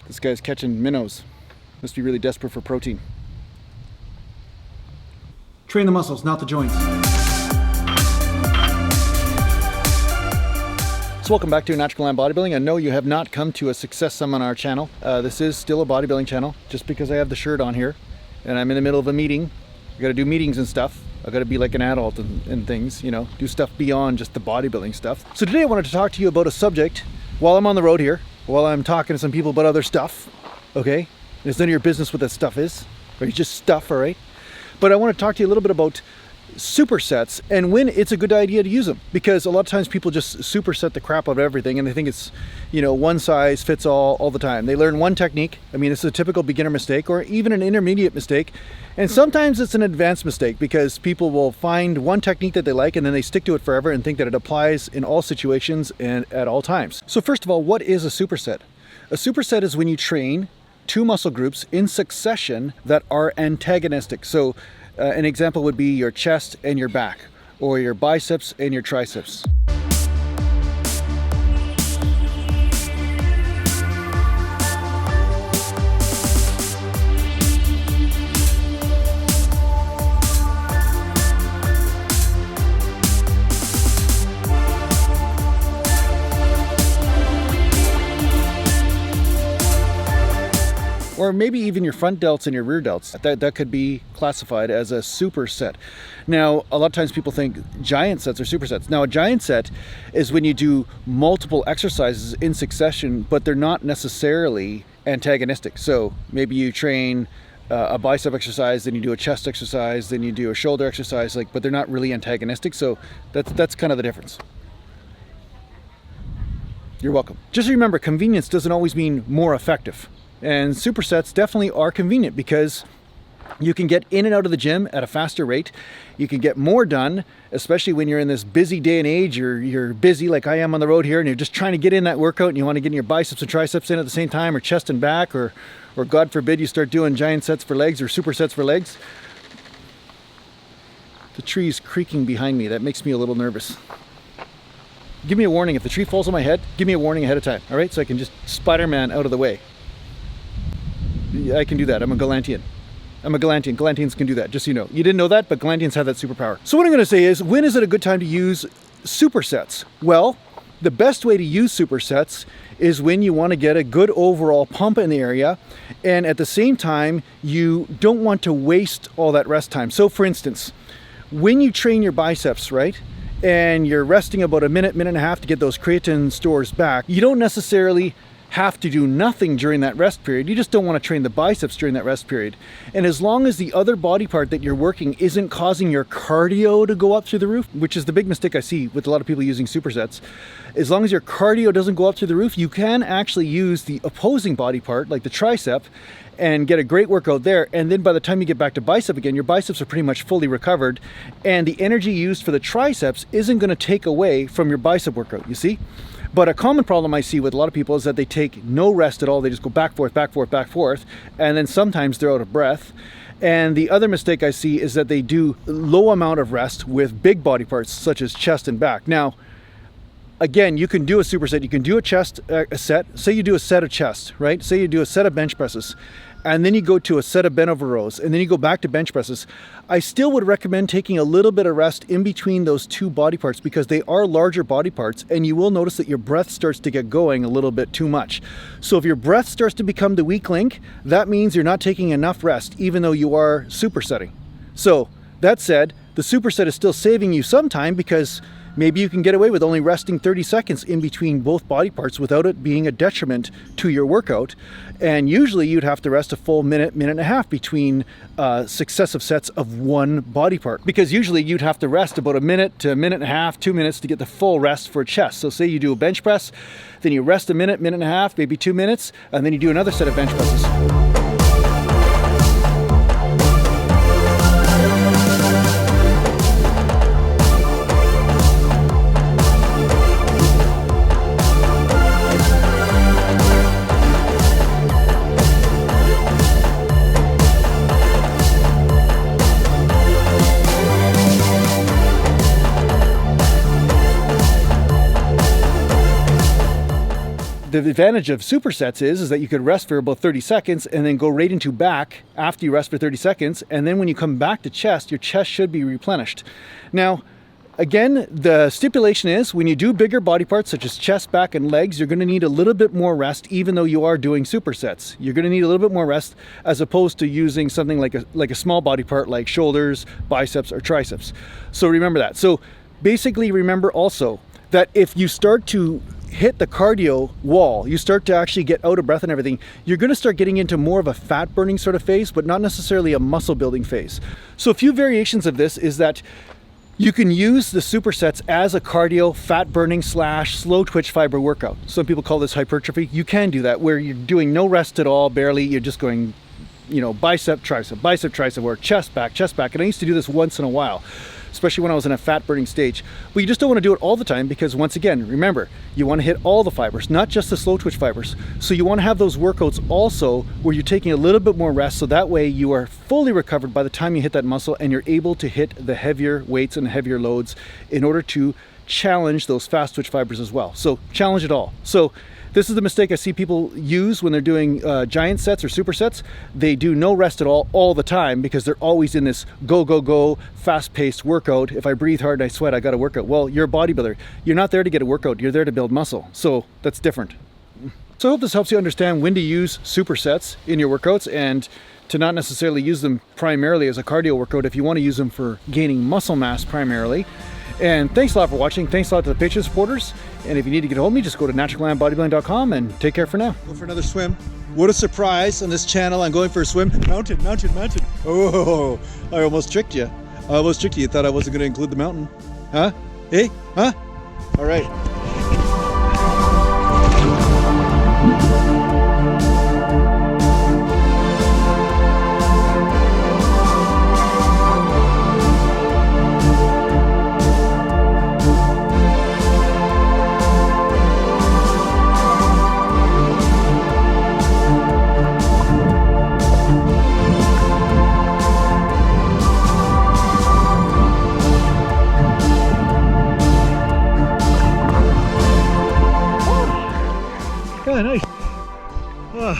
This guy's catching minnows. Must be really desperate for protein. Train the muscles, not the joints. So welcome back to Natural Gallant Bodybuilding. I know you have not come to a success seminar channel. This is still a bodybuilding channel, just because I have the shirt on here and I'm in the middle of a meeting. I gotta do meetings and stuff. I gotta be like an adult and things, you know, do stuff beyond just the bodybuilding stuff. So today I wanted to talk to you about a subject while I'm on the road here, while I'm talking to some people about other stuff, okay? It's none of your business what that stuff is, or it's just stuff, all right? But I want to talk to you a little bit about supersets and when it's a good idea to use them, because a lot of times people just superset the crap out of everything and they think it's, you know, one size fits all the time. They learn one technique. I mean, it's a typical beginner mistake or even an intermediate mistake, and sometimes it's an advanced mistake because people will find one technique that they like and then they stick to it forever and think that it applies in all situations and at all times. So first of all, what is a superset? A superset is when you train two muscle groups in succession that are antagonistic. So an example would be your chest and your back, or your biceps and your triceps. Or maybe even your front delts and your rear delts. That could be classified as a superset. Now, a lot of times people think giant sets are supersets. Now, a giant set is when you do multiple exercises in succession, but they're not necessarily antagonistic. So maybe you train a bicep exercise, then you do a chest exercise, then you do a shoulder exercise, but they're not really antagonistic. So that's kind of the difference. You're welcome. Just remember, convenience doesn't always mean more effective. And supersets definitely are convenient because you can get in and out of the gym at a faster rate. You can get more done, especially when you're in this busy day and age. You're busy like I am on the road here, and you're just trying to get in that workout and you want to get your biceps and triceps in at the same time, or chest and back, or God forbid you start doing giant sets for legs or supersets for legs. The tree's creaking behind me. That makes me a little nervous. Give me a warning. If the tree falls on my head, give me a warning ahead of time, all right? So I can just Spider-Man out of the way. I can do that. I'm a Gallantian. Gallantians can do that, just so you know. You didn't know that, but Gallantians have that superpower. So what I'm going to say is, when is it a good time to use supersets? Well, the best way to use supersets is when you want to get a good overall pump in the area, and at the same time, you don't want to waste all that rest time. So for instance, when you train your biceps, right, and you're resting about a minute and a half to get those creatine stores back, you don't necessarily have to do nothing during that rest period. You just don't want to train the biceps during that rest period. And as long as the other body part that you're working isn't causing your cardio to go up through the roof, which is the big mistake I see with a lot of people using supersets, as long as your cardio doesn't go up through the roof, you can actually use the opposing body part, like the tricep, and get a great workout there. And then by the time you get back to bicep again, your biceps are pretty much fully recovered, and the energy used for the triceps isn't going to take away from your bicep workout, you see? But a common problem I see with a lot of people is that they take no rest at all. They just go back, forth, and then sometimes they're out of breath. And the other mistake I see is that they do low amount of rest with big body parts such as chest and back. Now, again, you can do a superset. You can do a chest a set. Say you do a set of chest, right? Say you do a set of bench presses, and then you go to a set of bent over rows, and then you go back to bench presses. I still would recommend taking a little bit of rest in between those two body parts because they are larger body parts, and you will notice that your breath starts to get going a little bit too much. So if your breath starts to become the weak link, that means you're not taking enough rest, even though you are supersetting. So that said, the superset is still saving you some time because maybe you can get away with only resting 30 seconds in between both body parts without it being a detriment to your workout. And usually you'd have to rest a full minute and a half between successive sets of one body part. Because usually you'd have to rest about a minute to a minute and a half, 2 minutes to get the full rest for chest. So say you do a bench press, then you rest a minute and a half, maybe 2 minutes, and then you do another set of bench presses. The advantage of supersets is that you could rest for about 30 seconds and then go right into back after you rest for 30 seconds. And then when you come back to chest, your chest should be replenished. Now, again, the stipulation is when you do bigger body parts such as chest, back, and legs, you're going to need a little bit more rest, even though you are doing supersets. You're going to need a little bit more rest as opposed to using something like a small body part like shoulders, biceps, or triceps. So remember that. So basically remember also that if you start to hit the cardio wall, you start to actually get out of breath and everything, you're going to start getting into more of a fat burning sort of phase, but not necessarily a muscle building phase. So a few variations of this is that you can use the supersets as a cardio fat burning / slow twitch fiber workout. Some people call this hypertrophy. You can do that where you're doing no rest at all, barely. You're just going, you know, bicep, tricep, or chest, back. And I used to do this once in a while, especially when I was in a fat burning stage. But you just don't want to do it all the time because, once again, remember, you want to hit all the fibers, not just the slow twitch fibers. So you want to have those workouts also where you're taking a little bit more rest, so that way you are fully recovered by the time you hit that muscle and you're able to hit the heavier weights and heavier loads in order to challenge those fast twitch fibers as well. So challenge it all. So this is the mistake I see people use when they're doing giant sets or supersets. They do no rest at all the time because they're always in this go, fast-paced workout. If I breathe hard and I sweat, I got to work out. Well, you're a bodybuilder. You're not there to get a workout. You're there to build muscle. So that's different. So I hope this helps you understand when to use supersets in your workouts and to not necessarily use them primarily as a cardio workout if you want to use them for gaining muscle mass primarily. And thanks a lot for watching. Thanks a lot to the Patreon supporters. And if you need to get a hold of me, just go to naturalgallantbodybuilding.com and take care for now. Go for another swim. What a surprise on this channel. I'm going for a swim. Mountain. Oh, I almost tricked you. You thought I wasn't going to include the mountain. Huh? Hey? Huh? All right. Yeah, nice. Oh.